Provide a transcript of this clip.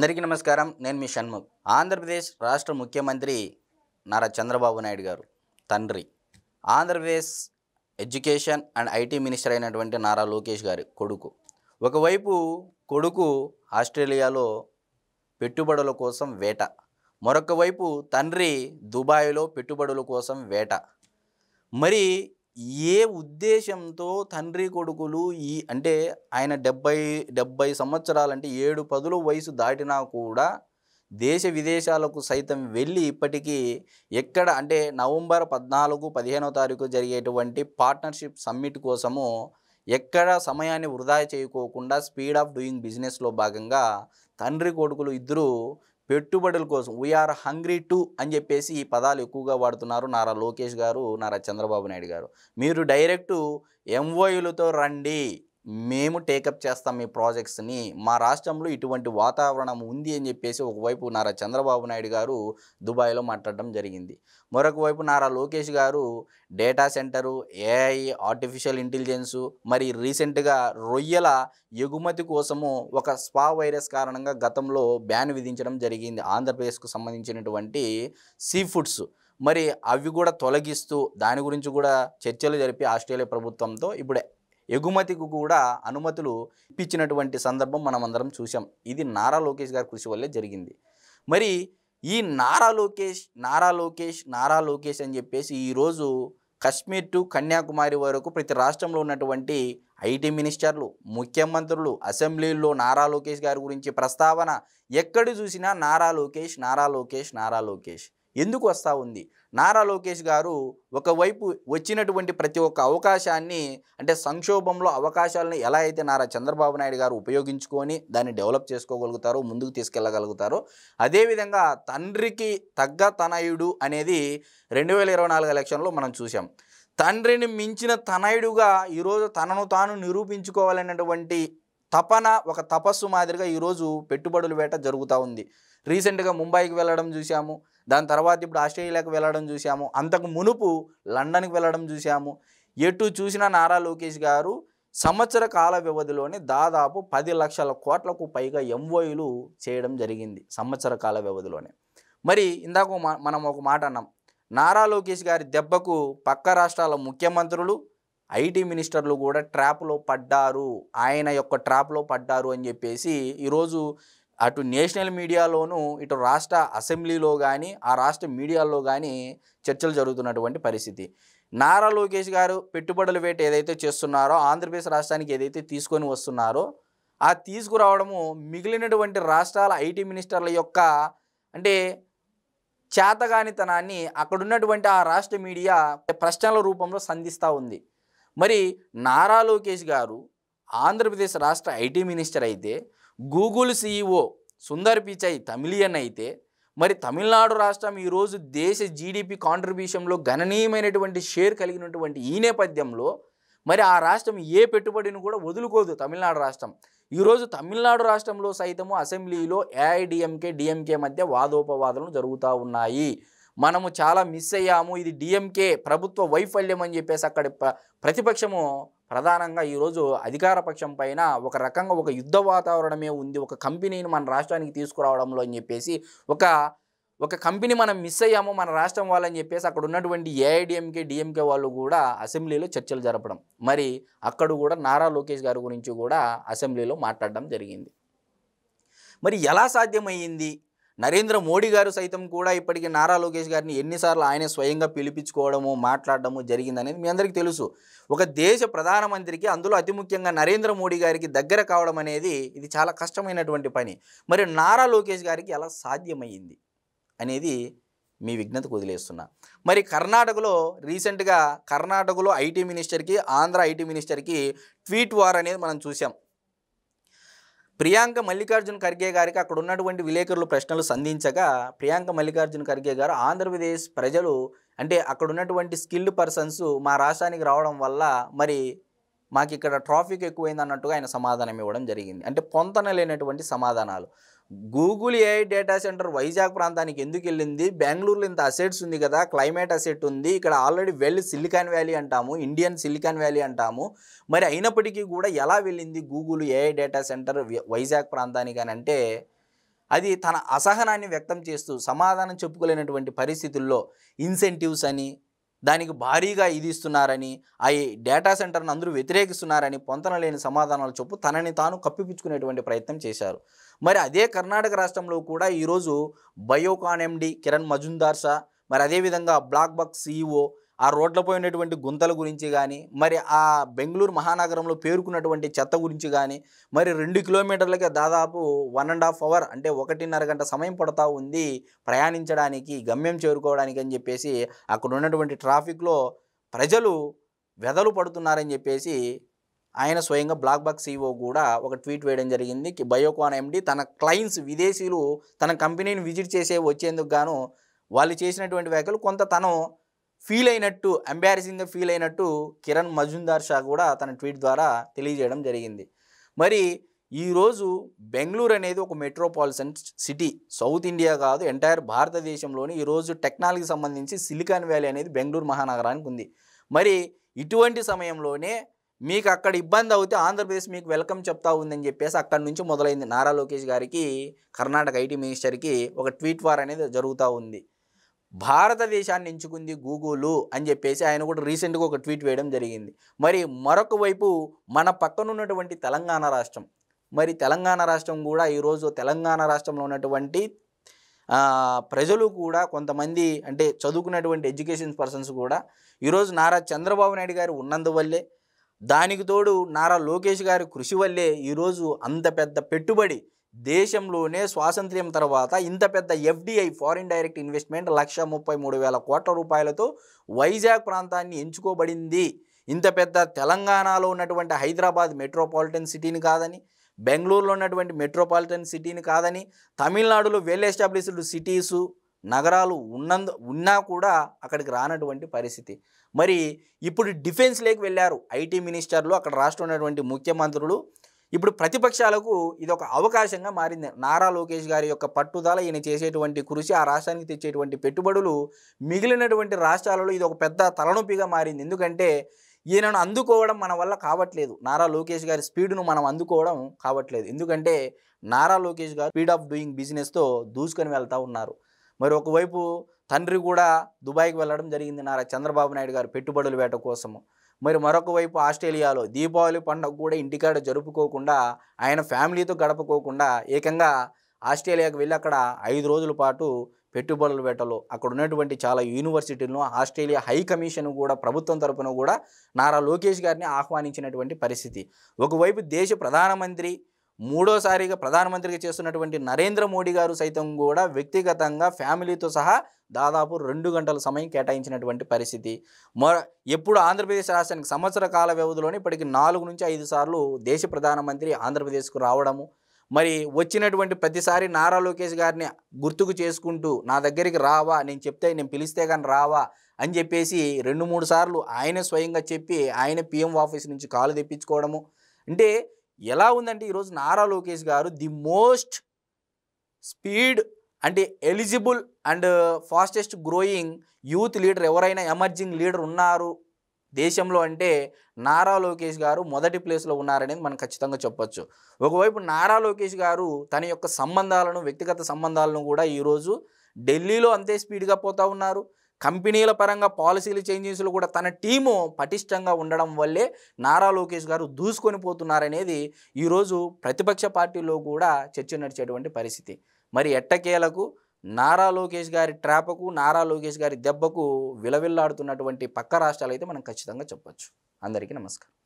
అందరికీ నమస్కారం. నేను మీ షణ్ముఖ్. ఆంధ్రప్రదేశ్ రాష్ట్ర ముఖ్యమంత్రి నారా చంద్రబాబు నాయుడు గారు తండ్రి, Andhra Pradesh education and IT minister అయినటువంటి నారా లోకేష్ గారి కొడుకు. ఒకవైపు కొడుకు ఆస్ట్రేలియాలో పెట్టుబడుల కోసం వేట, మరొక వైపు తండ్రి దుబాయ్లో పెట్టుబడుల కోసం వేట. మరి ఏ ఉద్దేశంతో తండ్రి కొడుకులు అంటే ఆయన 70 సంవత్సరాలంటే 7-10 వయసు దాటినా కూడా దేశ విదేశాలకు సైతం వెళ్ళి ఇప్పటికీ ఎక్కడ అంటే నవంబర్ 14-15 తారీఖు జరిగేటువంటి పార్ట్నర్షిప్ సమ్మిట్ కోసము ఎక్కడ సమయాన్ని వృధా చేయకోకుండా స్పీడ్ ఆఫ్ డూయింగ్ బిజినెస్లో భాగంగా తండ్రి కొడుకులు ఇద్దరు పెట్టుబడుల కోసం వీఆర్ హంగ్రీ టు అని చెప్పేసి ఈ పదాలు ఎక్కువగా వాడుతున్నారు నారా లోకేష్ గారు, నారా చంద్రబాబు నాయుడు గారు. మీరు డైరెక్టు ఎంఓయూలతో రండి, మేము టేకప్ చేస్తాం మీ ప్రాజెక్ట్స్ని, మా రాష్ట్రంలో ఇటువంటి వాతావరణం ఉంది అని చెప్పేసి ఒకవైపు నారా చంద్రబాబు నాయుడు గారు దుబాయ్లో మాట్లాడడం జరిగింది. మరొక వైపు నారా లోకేష్ గారు data centre, AI, artificial intelligence, మరి రీసెంట్గా రొయ్యల ఎగుమతి కోసము ఒక స్పా వైరస్ కారణంగా గతంలో బ్యాన్ విధించడం జరిగింది ఆంధ్రప్రదేశ్కు సంబంధించినటువంటి సీ ఫుడ్స్. మరి అవి కూడా తొలగిస్తూ దాని గురించి కూడా చర్చలు జరిపి ఆస్ట్రేలియా ప్రభుత్వంతో ఇప్పుడు ఎగుమతికి కూడా అనుమతులు ఇప్పించినటువంటి సందర్భం మనం అందరం చూసాం. ఇది నారా లోకేష్ గారి కృషి వల్లే జరిగింది. మరి ఈ నారా లోకేష్ అని చెప్పేసి ఈరోజు కశ్మీర్ టు కన్యాకుమారి వరకు ప్రతి రాష్ట్రంలో ఉన్నటువంటి ఐటీ మినిస్టర్లు, ముఖ్యమంత్రులు, అసెంబ్లీల్లో నారా లోకేష్ గారి గురించి ప్రస్తావన ఎక్కడ చూసినా నారా లోకేష్ ఎందుకు వస్తూ ఉంది? నారా లోకేష్ గారు ఒకవైపు వచ్చినటువంటి ప్రతి ఒక్క అవకాశాన్ని అంటే సంక్షోభంలో అవకాశాలను ఎలా అయితే నారా చంద్రబాబు నాయుడు గారు ఉపయోగించుకొని దాన్ని డెవలప్ చేసుకోగలుగుతారో, ముందుకు తీసుకెళ్ళగలుగుతారో, అదేవిధంగా తండ్రికి తగ్గ తనయుడు అనేది 2024 ఎలక్షన్లో మనం చూసాం. తండ్రిని మించిన తనయుడుగా ఈరోజు తనను తాను నిరూపించుకోవాలనేటువంటి తపన, ఒక తపస్సు మాదిరిగా ఈరోజు పెట్టుబడుల వేట జరుగుతూ ఉంది. రీసెంట్గా ముంబైకి వెళ్ళడం చూసాము, దాని తర్వాత ఇప్పుడు ఆస్ట్రేలియాకి వెళ్ళడం చూసాము, అంతకు మునుపు లండన్కి వెళ్ళడం చూసాము. ఎటు చూసినా నారా లోకేష్ గారు సంవత్సర కాల వ్యవధిలోనే దాదాపు 10 లక్షల కోట్లకు పైగా ఎంఓయూలు చేయడం జరిగింది సంవత్సర కాల వ్యవధిలోనే. మరి ఇందాక మనం ఒక మాట అన్నాం, నారా లోకేష్ గారి దెబ్బకు పక్క రాష్ట్రాల ముఖ్యమంత్రులు, ఐటీ మినిస్టర్లు కూడా ట్రాప్లో పడ్డారు, ఆయన యొక్క ట్రాప్లో పడ్డారు అని చెప్పేసి ఈరోజు అటు నేషనల్ మీడియాలోనూ ఇటు రాష్ట్ర అసెంబ్లీలో కానీ ఆ రాష్ట్ర మీడియాల్లో కానీ చర్చలు జరుగుతున్నటువంటి పరిస్థితి. నారా లోకేష్ గారు పెట్టుబడుల వేట ఏదైతే చేస్తున్నారో, ఆంధ్రప్రదేశ్ రాష్ట్రానికి ఏదైతే తీసుకొని వస్తున్నారో, ఆ తీసుకురావడము మిగిలినటువంటి రాష్ట్రాల ఐటీ మినిస్టర్ల యొక్క అంటే చేతగానితనాన్ని అక్కడున్నటువంటి ఆ రాష్ట్ర మీడియా ప్రశ్నల రూపంలో సంధిస్తూ ఉంది. మరి నారా లోకేష్ గారు ఆంధ్రప్రదేశ్ రాష్ట్ర ఐటీ మినిస్టర్ అయితే, గూగుల్ CEO సుందర్ పిచాయ్ తమిళియన్ అయితే, మరి తమిళనాడు రాష్ట్రం ఈరోజు దేశ జీడిపి కాంట్రిబ్యూషన్లో గణనీయమైనటువంటి షేర్ కలిగినటువంటి ఈ నేపథ్యంలో మరి ఆ రాష్ట్రం ఏ పెట్టుబడిని కూడా వదులుకోదు. తమిళనాడు రాష్ట్రం ఈరోజు తమిళనాడు రాష్ట్రంలో సైతము అసెంబ్లీలో ఏఐడిఎంకే మధ్య వాదోపవాదాలు జరుగుతూ ఉన్నాయి. మనము చాలా మిస్ అయ్యాము, ఇది డిఎంకే ప్రభుత్వ వైఫల్యం అని చెప్పేసి అక్కడ ప్రతిపక్షము ప్రధానంగా ఈరోజు అధికార పక్షం పైన ఒక రకంగా ఒక యుద్ధ వాతావరణమే ఉంది. ఒక కంపెనీని మన రాష్ట్రానికి తీసుకురావడంలో అని చెప్పేసి ఒక కంపెనీ మనం మిస్ అయ్యాము మన రాష్ట్రం వాళ్ళని చెప్పేసి అక్కడ ఉన్నటువంటి ఏఐడిఎంకే వాళ్ళు కూడా అసెంబ్లీలో చర్చలు జరపడం, మరి అక్కడ కూడా నారా లోకేష్ గారి గురించి కూడా అసెంబ్లీలో మాట్లాడడం జరిగింది. మరి ఎలా సాధ్యమయ్యింది? నరేంద్ర మోడీ గారు సైతం కూడా ఇప్పటికీ నారా లోకేష్ గారిని ఎన్నిసార్లు ఆయనే స్వయంగా పిలిపించుకోవడము, మాట్లాడడము జరిగిందనేది మీ అందరికీ తెలుసు. ఒక దేశ ప్రధానమంత్రికి, అందులో అతి ముఖ్యంగా నరేంద్ర మోడీ గారికి దగ్గర కావడం అనేది ఇది చాలా కష్టమైనటువంటి పని. మరి నారా లోకేష్ గారికి ఎలా సాధ్యమయ్యింది అనేది మీ విజ్ఞతకు వదిలేస్తున్నా. మరి కర్ణాటకలో రీసెంట్గా ఐటీ మినిస్టర్కి, ఆంధ్ర ఐటీ మినిస్టర్కి ట్వీట్ వార్ అనేది మనం చూసాం. ప్రియాంక మల్లికార్జున ఖర్గే గారికి అక్కడ ఉన్నటువంటి విలేకరులు ప్రశ్నలు సంధించగా ప్రియాంక మల్లికార్జున ఖర్గే గారు ఆంధ్రప్రదేశ్ ప్రజలు అంటే అక్కడ ఉన్నటువంటి స్కిల్డ్ పర్సన్స్ మా రాష్ట్రానికి రావడం వల్ల మరి మాకు ఇక్కడ ట్రాఫిక్ ఎక్కువైంది అన్నట్టుగా ఆయన సమాధానం ఇవ్వడం జరిగింది. అంటే పొంతన లేనటువంటి సమాధానాలు. Google AI data centre Vizag ప్రాంతానికి ఎందుకు వెళ్ళింది? బెంగళూరులో ఇంత అసెట్స్ ఉంది కదా, క్లైమేట్ అసెట్ ఉంది, ఇక్కడ ఆల్రెడీ సిలికాన్ వ్యాలీ అంటాము, ఇండియన్ సిలికాన్ వ్యాలీ అంటాము. మరి అయినప్పటికీ కూడా ఎలా వెళ్ళింది Google AI data centre Vizag ప్రాంతానికి అని అంటే అది తన అసహనాన్ని వ్యక్తం చేస్తూ సమాధానం చెప్పుకోలేనటువంటి పరిస్థితుల్లో ఇన్సెంటివ్స్ అని దానికి భారీగా ఇది ఇస్తున్నారని ఆ డేటా సెంటర్ను అందరూ వ్యతిరేకిస్తున్నారని పొంతన లేని సమాధానాలు చెప్పు తనని తాను కప్పిపుచ్చుకునేటువంటి ప్రయత్నం చేశారు. మరి అదే కర్ణాటక రాష్ట్రంలో కూడా ఈరోజు బయోకాన్ ఎండి కిరణ్ మజుందార్ షా, మరి అదేవిధంగా బ్లాక్ బక్ సీఈఓ ఆ రోడ్లపై ఉన్నటువంటి గుంతల గురించి కానీ, మరి ఆ బెంగళూరు మహానగరంలో పేరుకున్నటువంటి చెత్త గురించి కానీ, మరి 2 కిలోమీటర్లకే దాదాపు 1.5 అవర్ అంటే 1.5 గంట సమయం పడుతూ ఉంది ప్రయాణించడానికి, గమ్యం చేరుకోవడానికి అని చెప్పేసి అక్కడ ఉన్నటువంటి ట్రాఫిక్లో ప్రజలు వెదలు పడుతున్నారని చెప్పేసి ఆయన స్వయంగా బ్లాక్ బక్ సీఈఓ కూడా ఒక ట్వీట్ వేయడం జరిగింది. బయోకాన్ ఎండి తన క్లయింట్స్ విదేశీయులు తన కంపెనీని విజిట్ వచ్చేందుకు గాను వాళ్ళు చేసినటువంటి వ్యాఖ్యలు కొంత తను ఫీల్ అయినట్టు, ఎంబారసింగ్గా ఫీల్ అయినట్టు కిరణ్ మజుందార్ షా కూడా తన ట్వీట్ ద్వారా తెలియజేయడం జరిగింది. మరి ఈరోజు బెంగళూరు అనేది ఒక మెట్రోపాలిటన్ సిటీ, సౌత్ ఇండియా కాదు ఎంటైర్ భారతదేశంలోని ఈరోజు టెక్నాలజీకి సంబంధించి సిలికాన్ వ్యాలీ అనేది బెంగళూరు మహానగరానికి ఉంది. మరి ఇటువంటి సమయంలోనే మీకు అక్కడ ఇబ్బంది అవుతే ఆంధ్రప్రదేశ్ మీకు వెల్కమ్ చెప్తా ఉందని చెప్పేసి అక్కడి నుంచి మొదలైంది. నారా లోకేష్ గారికి, కర్ణాటక ఐటీ మినిస్టర్కి ఒక ట్వీట్ వార్ అనేది జరుగుతూ ఉంది. భారతదేశాన్ని ఎంచుకుంది గూగుల్ అని చెప్పేసి ఆయన కూడా రీసెంట్గా ఒక ట్వీట్ వేయడం జరిగింది. మరి మరొక వైపు మన పక్కనున్నటువంటి తెలంగాణ రాష్ట్రం, మరి తెలంగాణ రాష్ట్రం కూడా ఈరోజు తెలంగాణ రాష్ట్రంలో ఉన్నటువంటి ప్రజలు కూడా కొంతమంది అంటే చదువుకున్నటువంటి ఎడ్యుకేషన్ పర్సన్స్ కూడా ఈరోజు నారా చంద్రబాబు నాయుడు గారు ఉన్నందువల్లే, దానికి తోడు నారా లోకేష్ గారి కృషి వల్లే ఈరోజు అంత పెద్ద పెట్టుబడి దేశంలోనే స్వాతంత్ర్యం తర్వాత ఇంత పెద్ద ఎఫ్డిఐ ఫారిన్ డైరెక్ట్ ఇన్వెస్ట్మెంట్ 1,33,000 కోట్ల రూపాయలతో వైజాగ్ ప్రాంతాన్ని ఎంచుకోబడింది. ఇంత పెద్ద తెలంగాణలో ఉన్నటువంటి హైదరాబాద్ మెట్రోపాలిటన్ సిటీని కాదని, బెంగళూరులో ఉన్నటువంటి మెట్రోపాలిటన్ సిటీని కాదని, తమిళనాడులో వెల్ ఎస్టాబ్లిష్డ్ సిటీసు నగరాలు ఉన్నా కూడా అక్కడికి రానటువంటి పరిస్థితి. మరి ఇప్పుడు డిఫెన్స్లోకి వెళ్ళారు ఐటీ మినిస్టర్లు, అక్కడ రాష్ట్రంలో ఉన్నటువంటి ముఖ్యమంత్రులు. ఇప్పుడు ప్రతిపక్షాలకు ఇది ఒక అవకాశంగా మారింది. నారా లోకేష్ గారి యొక్క పట్టుదల, ఈయన చేసేటువంటి కృషి, ఆ రాష్ట్రానికి తెచ్చేటువంటి పెట్టుబడులు మిగిలినటువంటి రాష్ట్రాలలో ఇది ఒక పెద్ద తలనొప్పిగా మారింది. ఎందుకంటే ఈయనను అందుకోవడం మన వల్ల కావట్లేదు, నారా లోకేష్ గారి స్పీడ్ను మనం అందుకోవడం కావట్లేదు. ఎందుకంటే నారా లోకేష్ గారు స్పీడ్ ఆఫ్ డూయింగ్ బిజినెస్తో దూసుకొని వెళ్తూ ఉన్నారు. మరి ఒకవైపు తండ్రి కూడా దుబాయ్కి వెళ్ళడం జరిగింది నారా చంద్రబాబు నాయుడు గారు పెట్టుబడుల వేట కోసము. మరి మరొక వైపు ఆస్ట్రేలియాలో దీపావళి పండుగ కూడా ఇంటికాడ జరుపుకోకుండా, ఆయన ఫ్యామిలీతో గడపకోకుండా ఏకంగా ఆస్ట్రేలియాకి వెళ్ళి అక్కడ 5 రోజుల పాటు పెట్టుబడుల వేటలో అక్కడ ఉన్నటువంటి చాలా యూనివర్సిటీలను ఆస్ట్రేలియా హై కమిషన్ కూడా ప్రభుత్వం తరపున కూడా నారా లోకేష్ గారిని ఆహ్వానించినటువంటి పరిస్థితి. ఒకవైపు దేశ ప్రధానమంత్రి, మూడోసారిగా ప్రధానమంత్రిగా చేస్తున్నటువంటి నరేంద్ర మోడీ గారు సైతం కూడా వ్యక్తిగతంగా ఫ్యామిలీతో సహా దాదాపు 2 గంటల సమయం కేటాయించినటువంటి పరిస్థితి. ఎప్పుడు ఆంధ్రప్రదేశ్ రాష్ట్రానికి సంవత్సర కాల వ్యవధిలోనే ఇప్పటికి 4 నుంచి 5 సార్లు దేశ ప్రధానమంత్రి ఆంధ్రప్రదేశ్కు రావడము, మరి వచ్చినటువంటి ప్రతిసారి నారా లోకేష్ గారిని గుర్తుకు చేసుకుంటూ నా దగ్గరికి రావా, నేను పిలిస్తే కానీ రావా అని చెప్పేసి 2-3 సార్లు ఆయన స్వయంగా చెప్పి ఆయన పిఎం ఆఫీస్ నుంచి కాలు తెప్పించుకోవడము. అంటే ఎలా ఉందంటే ఈరోజు నారా లోకేష్ గారు ది మోస్ట్ స్పీడ్ అంటే eligible and fastest growing youth leader, ఎవరైనా ఎమర్జింగ్ లీడర్ ఉన్నారు దేశంలో అంటే నారా లోకేష్ గారు మొదటి ప్లేస్లో ఉన్నారనేది మనం ఖచ్చితంగా చెప్పొచ్చు. ఒకవైపు నారా లోకేష్ గారు తన యొక్క సంబంధాలను, వ్యక్తిగత సంబంధాలను కూడా ఈరోజు ఢిల్లీలో అంతే స్పీడ్గా పోతూ ఉన్నారు. కంపెనీల పరంగా పాలసీలు చేంజెస్లు కూడా తన టీము పటిష్టంగా ఉండడం వల్లే నారా లోకేష్ గారు దూసుకొని పోతున్నారనేది ఈరోజు ప్రతిపక్ష పార్టీలో కూడా చర్చ నడిచేటువంటి పరిస్థితి. మరి ఎట్టకేలకు నారా లోకేష్ గారి ట్రాపకు, నారా లోకేష్ గారి దెబ్బకు విలవిల్లాడుతున్నటువంటి పక్క రాష్ట్రాలు అయితే మనం ఖచ్చితంగా చెప్పొచ్చు. అందరికీ నమస్కారం.